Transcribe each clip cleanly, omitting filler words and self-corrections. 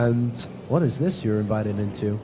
And what is this you're invited into?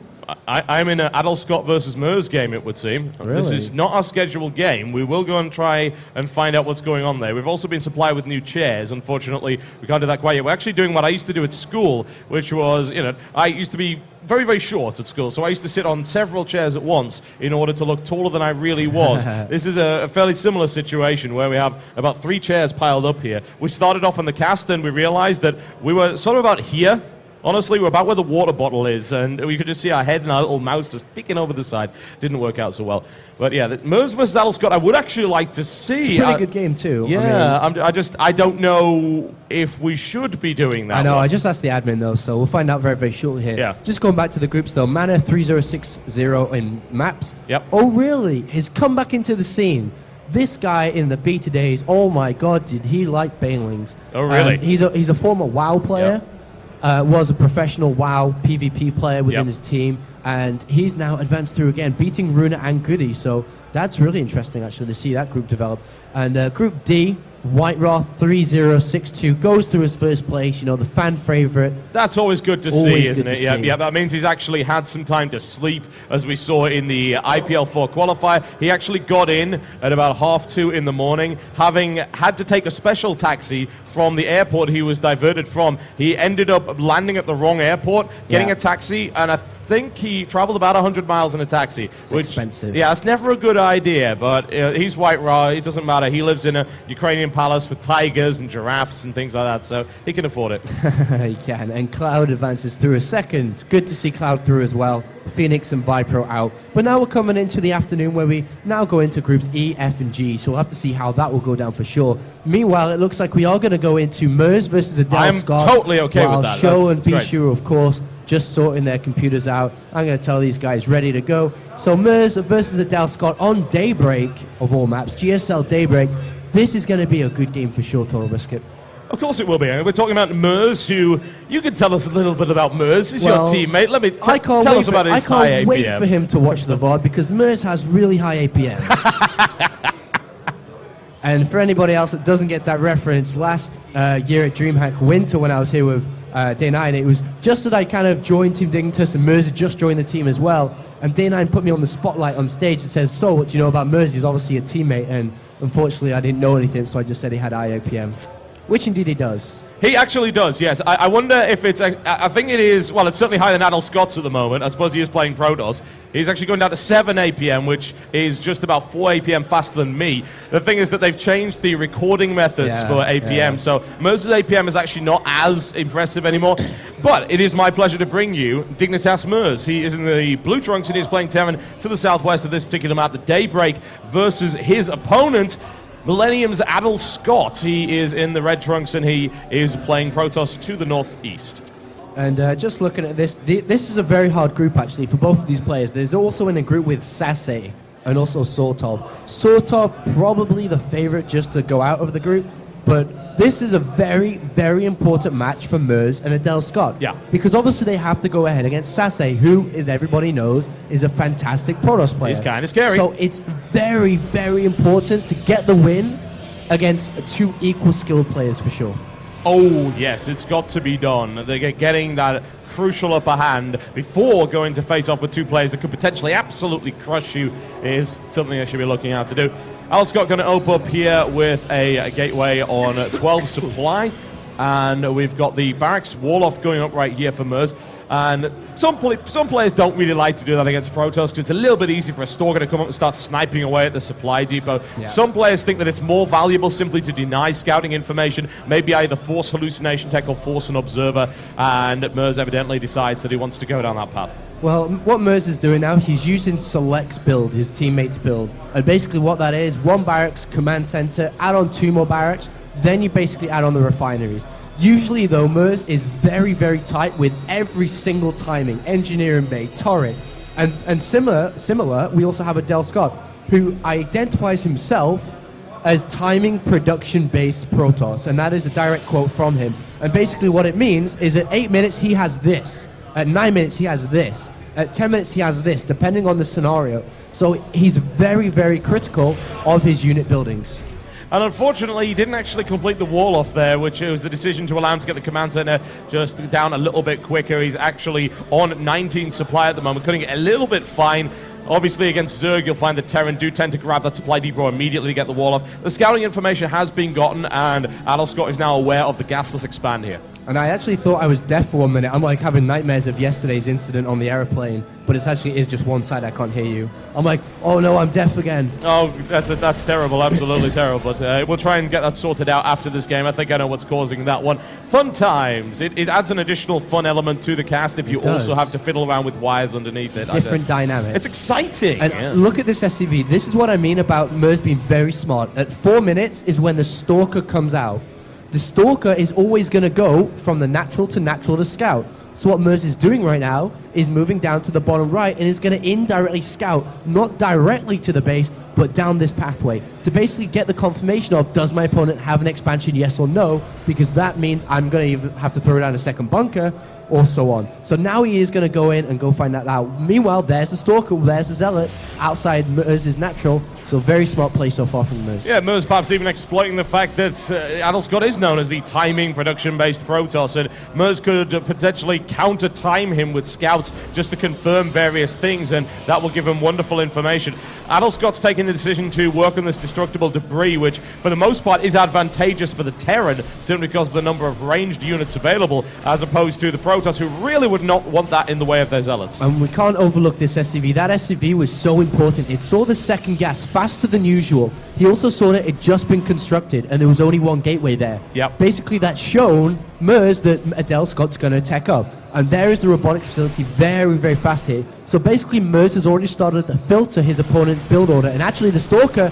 I'm in an Adel Scott versus merz game, it would seem. Really? This is not our scheduled game. We will go and try and find out what's going on there. We've also been supplied with new chairs. Unfortunately, we can't do that quite yet. We're actually doing what I used to do at school, which was, I used to be very, very short at school, so I used to sit on several chairs at once in order to look taller than I really was. This is a fairly similar situation where we have about 3 chairs piled up here. We started off on the cast and we realized that we were sort of about here. Honestly, we're about where the water bottle is, and we could just see our head and our little mouse just peeking over the side. Didn't work out so well. But yeah, the merz versus Adel Scott, I would actually like to see. It's a pretty good game too. Yeah, I don't know if we should be doing that. I know, I just asked the admin though, so we'll find out very, very shortly here. Yeah. Just going back to the groups though, Mana 3060 in maps. Yep. Oh really? He's come back into the scene. This guy in the beta days, oh my god, did he like Banelings. Oh really? He's a former WoW player. Yep. Was a professional WoW PvP player within Yep. his team, and he's now advanced through again, beating Runa and Goody, so that's really interesting actually to see that group develop. And Group D, White Roth 3062 goes through his first place, the fan favorite. That's always good to see, isn't it? Yeah, that means he's actually had some time to sleep, as we saw in the IPL4 qualifier. He actually got in at about 2:30 in the morning, having had to take a special taxi from the airport he was diverted from. He ended up landing at the wrong airport, getting a taxi, and I think he traveled about 100 miles in a taxi. It's expensive. Yeah, it's never a good idea, but he's White Raw. It doesn't matter. He lives in a Ukrainian palace with tigers and giraffes and things like that, so he can afford it. He can. And Cloud advances through a second. Good to see Cloud through as well. Phoenix and Vipro out. But now we're coming into the afternoon where we now go into groups E, F, and G, so we'll have to see how that will go down for sure. Meanwhile, it looks like we are going to go into merz versus Adel Scott. I'm totally okay with that. Show and that's great. Bishu, of course, just sorting their computers out. I'm going to tell these guys ready to go. So merz versus Adel Scott on Daybreak of all maps, GSL Daybreak. This is going to be a good game for sure, TotalBiscuit. Of course it will be. We're talking about merz, who you can tell us a little bit about merz. He's your teammate. Let me tell us about his high APM. I can't wait for him to watch the VOD because merz has really high APM. And for anybody else that doesn't get that reference, last year at Dreamhack Winter when I was here with Day9, it was just that I kind of joined Team Dignitas and merz had just joined the team as well. And Day9 put me on the spotlight on stage and says, so what do you know about merz? He's obviously a teammate. And unfortunately, I didn't know anything, so I just said he had high APM. Which indeed he does. He actually does, yes. I wonder if it's... I think it is... Well, it's certainly higher than Adel Scott's at the moment. I suppose he is playing Protoss. He's actually going down to 7 APM, which is just about 4 APM faster than me. The thing is that they've changed the recording methods for APM, so merz's APM is actually not as impressive anymore. But it is my pleasure to bring you Dignitas merz. He is in the blue trunks and he is playing Terran to the southwest of this particular map, the Daybreak, versus his opponent, Millennium's Adel Scott. He is in the red trunks and he is playing Protoss to the northeast. And just looking at this, this is a very hard group actually for both of these players. There's also in a group with Sase and also Sortov. Sortov probably the favorite just to go out of the group, but this is a very, very important match for merz and Adel Scott. Yeah. Because obviously they have to go ahead against Sase, who, as everybody knows, is a fantastic Protoss player. He's kind of scary. So it's very, very important to get the win against 2 equal skilled players for sure. Oh, yes, it's got to be done. They're getting that crucial upper hand before going to face off with 2 players that could potentially absolutely crush you is something they should be looking out to do. Adel Scott going to open up here with a gateway on 12 supply, and we've got the barracks wall off going up right here for merz. And some players don't really like to do that against Protoss because it's a little bit easy for a stalker to come up and start sniping away at the supply depot. Yeah. Some players think that it's more valuable simply to deny scouting information, maybe either force hallucination tech or force an observer, and merz evidently decides that he wants to go down that path. Well, what merz is doing now, he's using Select's build, his teammate's build. And basically what that is, 1 barracks, command center, add on 2 more barracks, then you basically add on the refineries. Usually, though, merz is very, very tight with every single timing, engineering bay, turret. And similar, we also have Adel Scott, who identifies himself as timing production-based Protoss, and that is a direct quote from him. And basically what it means is at 8 minutes, he has this. At 9 minutes, he has this. At 10 minutes, he has this, depending on the scenario. So he's very, very critical of his unit buildings. And unfortunately, he didn't actually complete the wall off there, which was a decision to allow him to get the command center just down a little bit quicker. He's actually on 19 supply at the moment, cutting it a little bit fine. Obviously, against Zerg, you'll find that Terran do tend to grab that supply depot immediately to get the wall off. The scouting information has been gotten, and Adelscott is now aware of the gasless expand here. And I actually thought I was deaf for 1 minute. I'm like having nightmares of yesterday's incident on the airplane, but it actually is just one side I can't hear you. I'm like, oh no, I'm deaf again. Oh, that's terrible, absolutely terrible. But we'll try and get that sorted out after this game. I think I know what's causing that one. Fun times. It adds an additional fun element to the cast if you also have to fiddle around with wires underneath it. Different dynamic. It's exciting. And look at this SCV. This is what I mean about merz being very smart. At 4 minutes is when the Stalker comes out. The Stalker is always going to go from the natural to scout. So what merz is doing right now is moving down to the bottom right and is going to indirectly scout, not directly to the base, but down this pathway to basically get the confirmation of, does my opponent have an expansion, yes or no? Because that means I'm going to either have to throw down a second bunker or so on. So now he is going to go in and go find that out. Meanwhile, there's the Stalker, there's the Zealot, outside merz's natural. So very smart play so far from merz. Yeah, merz perhaps even exploiting the fact that Adelscott is known as the timing production-based Protoss, and merz could potentially counter-time him with scouts just to confirm various things, and that will give him wonderful information. Adelscott's taking the decision to work on this destructible debris, which for the most part is advantageous for the Terran, simply because of the number of ranged units available, as opposed to the Protoss, who really would not want that in the way of their Zealots. And we can't overlook this SCV. That SCV was so important. It saw the second gas faster than usual. He also saw that it had just been constructed, and there was only one gateway there. Yep. Basically, that's shown merz that Adelscott's going to tech up. And there is the robotics facility very, very fast here. So basically, merz has already started to filter his opponent's build order. And actually, the Stalker,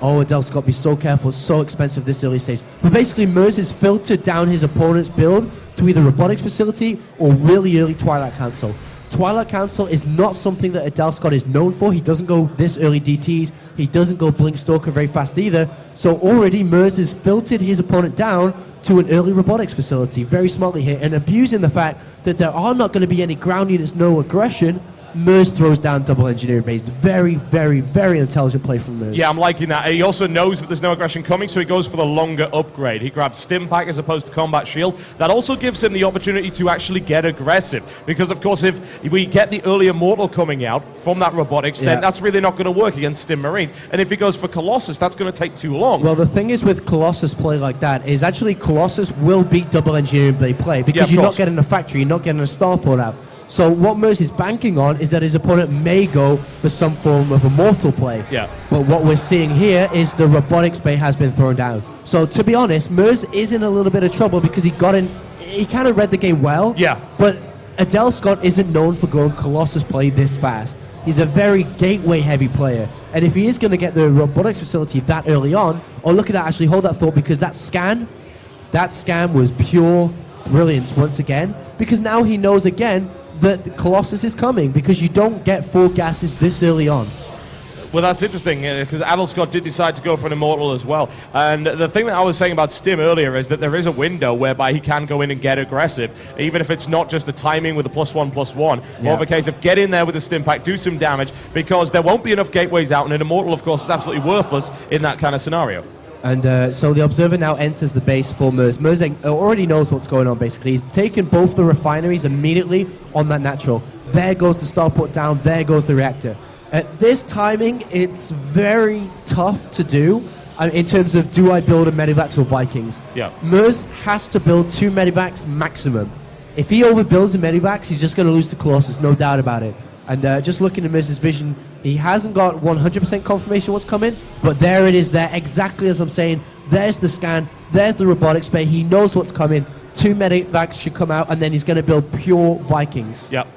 oh, Adelscott, be so careful, it's so expensive this early stage. But basically, merz has filtered down his opponent's build to either robotics facility or really early Twilight Council. Twilight Council is not something that Adelscott is known for. He doesn't go this early DTs. He doesn't go Blink Stalker very fast either. So already merz has filtered his opponent down to an early robotics facility, very smartly here, and abusing the fact that there are not going to be any ground units, no aggression. merz throws down double engineering base. Very, very, very intelligent play from merz. Yeah, I'm liking that. He also knows that there's no aggression coming, so he goes for the longer upgrade. He grabs Stim Pack as opposed to Combat Shield. That also gives him the opportunity to actually get aggressive. Because, of course, if we get the early Immortal coming out from that robotics, then that's really not going to work against Stim Marines. And if he goes for Colossus, that's going to take too long. Well, the thing is with Colossus play like that is actually Colossus will beat double engineering blade play because you're not getting a factory, you're not getting a starport out. So what merz is banking on is that his opponent may go for some form of Immortal play. Yeah. But what we're seeing here is the robotics bay has been thrown down. So to be honest, merz is in a little bit of trouble because he kind of read the game well. Yeah. But Adelscott isn't known for going Colossus play this fast. He's a very gateway heavy player. And if he is going to get the robotics facility that early on, look at that, actually hold that thought, because that scan was pure brilliance once again, because now he knows again that Colossus is coming, because you don't get 4 gases this early on. Well, that's interesting, because Adelscott did decide to go for an Immortal as well. And the thing that I was saying about Stim earlier is that there is a window whereby he can go in and get aggressive, even if it's not just the timing with the +1/+1, more of a case of get in there with the Stim Pack, do some damage, because there won't be enough gateways out, and an Immortal, of course, is absolutely worthless in that kind of scenario. And so the Observer now enters the base for merz. Merz already knows what's going on, basically. He's taken both the refineries immediately on that natural. There goes the starport down, there goes the reactor. At this timing, it's very tough to do in terms of, do I build a Medivacs or Vikings? Yeah. merz has to build 2 Medivacs maximum. If he overbuilds the Medivacs, he's just going to lose to Colossus, no doubt about it. And just looking at merz's vision, he hasn't got 100% confirmation what's coming, but there it is there, exactly as I'm saying. There's the scan, there's the robotics bay, he knows what's coming. 2 Medivacs should come out, and then he's going to build pure Vikings. Yep.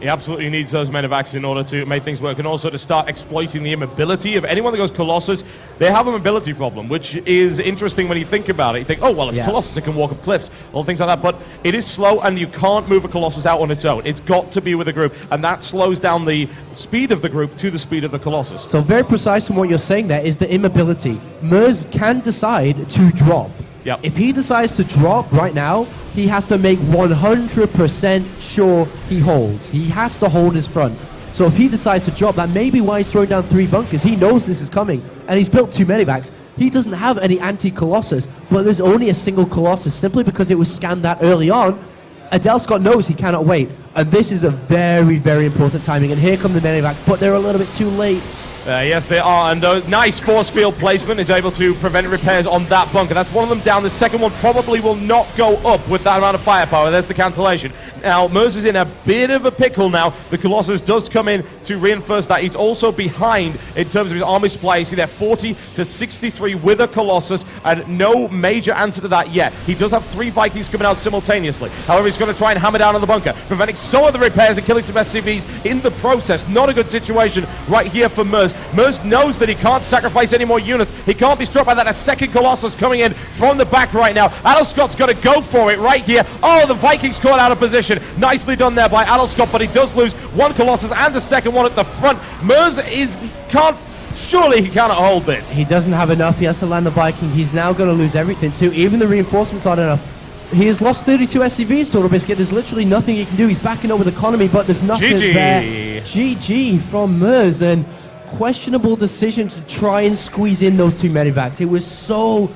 He absolutely needs those Medivacs in order to make things work, and also to start exploiting the immobility of anyone that goes Colossus. They have a mobility problem, which is interesting when you think about it. You think, oh, well, it's Colossus, it can walk up cliffs, all things like that, but it is slow, and you can't move a Colossus out on its own. It's got to be with a group, and that slows down the speed of the group to the speed of the Colossus. So very precise in what you're saying there is the immobility. merz can decide to drop. Yep. If he decides to drop right now, he has to make 100% sure he holds. He has to hold his front. So if he decides to drop, that may be why he's throwing down 3 bunkers. He knows this is coming, and he's built 2 Medivacs. he doesn't have any anti-Colossus, but there's only a single Colossus simply because it was scanned that early on. Adel Scott knows he cannot wait, and this is a very, very important timing. And here come the Medivacs, but they're a little bit too late. Yes, they are, and nice force field placement is able to prevent repairs on that bunker. That's one of them down. The second one probably will not go up with that amount of firepower. There's the cancellation. Now, merz is in a bit of a pickle now. The Colossus does come in to reinforce that. He's also behind in terms of his army supply. You see there, 40 to 63 with a Colossus, and no major answer to that yet. He does have 3 Vikings coming out simultaneously. However, he's going to try and hammer down on the bunker, preventing some of the repairs and killing some SCVs in the process. Not a good situation right here for merz. Merz knows that he can't sacrifice any more units. He can't be struck by that. A second Colossus coming in from the back right now. Adel Scott's got to go for it right here. Oh, the Vikings caught out of position. Nicely done there by Adel Scott, but he does lose 1 Colossus and the second one at the front. merz surely he cannot hold this. He doesn't have enough. He has to land the Viking. He's now going to lose everything too. Even the reinforcements aren't enough. He has lost 32 SCVs, TotalBiscuit. There's literally nothing he can do. He's backing up with economy, but there's nothing there. GG from merz, and questionable decision to try and squeeze in those 2 Medivacs. It was so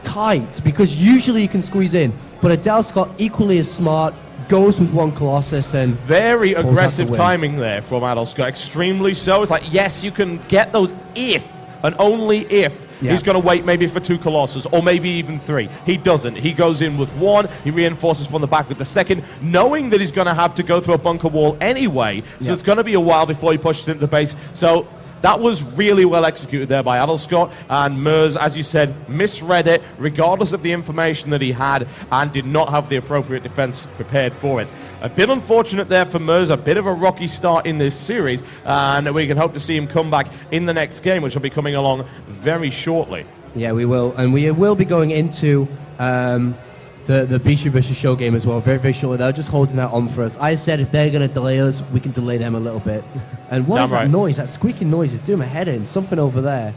tight, because usually you can squeeze in, but Adel Scott, equally as smart, goes with 1 Colossus and very aggressive timing there from Adel Scott. Extremely so. It's like, yes, you can get those if and only if he's going to wait maybe for 2 Colossus or maybe even 3. He doesn't. He goes in with 1. He reinforces from the back with the second, knowing that he's going to have to go through a bunker wall anyway. So it's going to be a while before he pushes into the base. So that was really well executed there by Adel Scott, and merz, as you said, misread it regardless of the information that he had and did not have the appropriate defense prepared for it. A bit unfortunate there for merz, a bit of a rocky start in this series, and we can hope to see him come back in the next game, which will be coming along very shortly. Yeah, we will, and we will be going into the Bishu versus Show game as well very, very shortly. They're just holding that on for us. I said if they're going to delay us, we can delay them a little bit. And what is that noise? That squeaking noise is doing my head in. Something over there.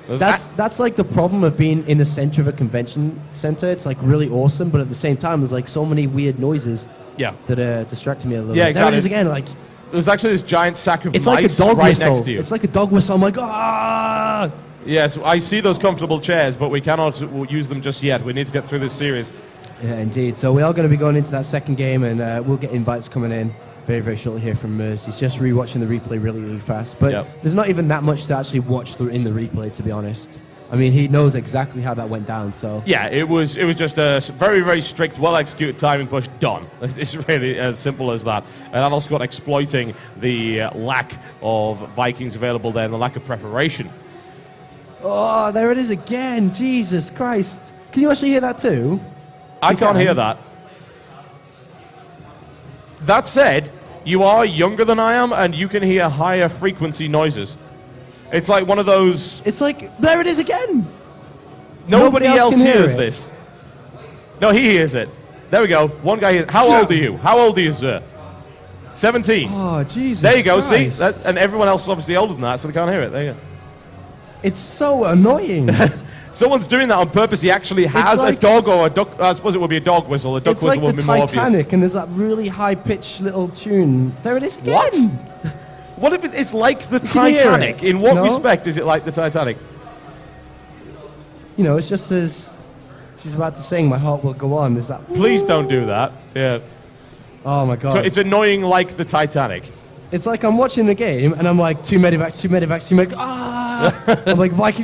That's like the problem of being in the center of a convention center. It's like really awesome, but at the same time, there's like so many weird noises that are distracting me a little bit. Exactly. There it is again. Like, there's actually this giant sack of mice like a dog right whistle. next to you. It's like a dog whistle. I'm like, ah! Yes, I see those comfortable chairs, but we cannot use them just yet. We need to get through this series. Yeah, indeed. So we are going to be going into that second game, and we'll get invites coming in very, very shortly here from merz. He's just rewatching the replay really, really fast. But there's not even that much to actually watch in the replay, to be honest. I mean, he knows exactly how that went down, so... Yeah, it was just a very, very strict, well-executed timing push. Done. It's really as simple as that. And Adel Scott exploiting the lack of Vikings available there and the lack of preparation. Oh, there it is again. Jesus Christ. Can you actually hear that too? I can't hear that. That said, you are younger than I am, and you can hear higher frequency noises. It's like one of those... It's like, there it is again! Nobody else hears this. No, he hears it. There we go. One guy hears... How old are you? How old are you, sir? 17. Oh, Jesus There you go, Christ. see? And everyone else is obviously older than that, so they can't hear it. There you go. It's so annoying. Someone's doing that on purpose. He actually has a dog or a duck. I suppose it would be a dog whistle. A duck whistle would be more obvious. It's like the Titanic, and there's that really high-pitched little tune. There it is again. What? What if it's like the Titanic? In what respect is it like the Titanic? You know, it's just as she's about to sing, "My heart will go on." Is that? Please don't do that. Yeah. Oh my God. So it's annoying like the Titanic. It's like I'm watching the game, and I'm like, 2 medivacs, 2 medivacs, 2 medivacs. Ah! I'm like, Vikings.